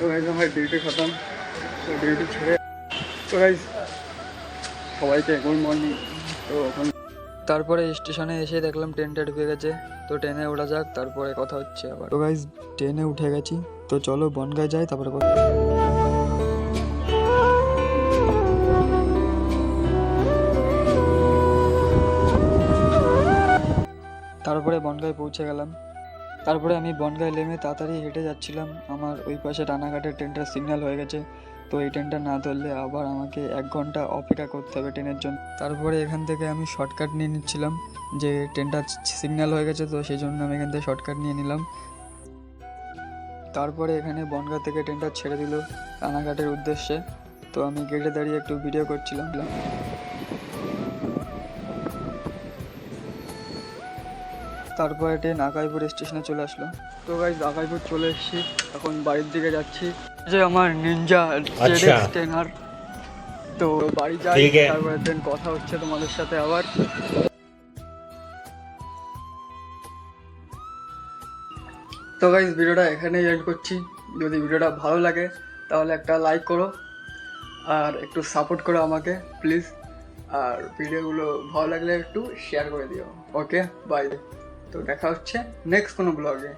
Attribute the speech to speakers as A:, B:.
A: তো গাইজ আমার ডিউটি খতম, তো ডিউটি ছেড়ে তো গাইজ সবাইকে গুড মর্নিং। তো এখন তারপরে স্টেশনে এসে দেখলাম ট্রেনটা ঢুকে গেছে, তো ট্রেনে ওঠা যাক, তারপরে কথা হচ্ছে আবার। তো গাইজ ট্রেনে উঠে গেছি, তো চলো বনগাঁ যাই, তারপরে তারপরে বনগাঁয় পৌঁছে গেলাম। তারপরে আমি বনগাঁয় নেমে তাড়াতাড়ি হেঁটে যাচ্ছিলাম। আমার ওই পাশে রানাঘাটের ট্রেনটার সিগন্যাল হয়ে গেছে, তো এই ট্রেনটা না ধরলে আবার আমাকে 1 ঘন্টা অপেক্ষা করতে হবে ট্রেনের জন্য। তারপরে এখান থেকে আমি শর্টকাট নিয়ে নিচ্ছিলাম, যে ট্রেনটা সিগন্যাল হয়ে গেছে, তো সেই জন্য আমি এখান থেকে শর্টকাট নিয়ে নিলাম। তারপরে এখানে বনগাঁ থেকে ট্রেনটা ছেড়ে দিল রানাঘাটের উদ্দেশ্যে, তো আমি গেটে দাঁড়িয়ে একটু ভিডিও করছিলাম। তারপরে ট্রেন আকাইপুর স্টেশনে চলে আসলো। তো গাইজ আকাইপুর চলে এসেছি, এখন বাড়ির দিকে যাচ্ছি। যে আমার নিনজা জেডএক্স ট্রেনার, তো বাড়ি যাই, তারপরে ট্রেন কথা হচ্ছে তোমাদের সাথে আবার। তো গাইজ ভিডিওটা এখানেই এন্ড করছি। যদি ভিডিওটা ভালো লাগে তাহলে একটা লাইক করো আর একটু সাপোর্ট করো আমাকে প্লিজ, আর ভিডিওগুলো ভালো লাগলে একটু শেয়ার করে দিও। ওকে বাই, তো দেখা হচ্ছে নেক্সট কোনো ব্লগে।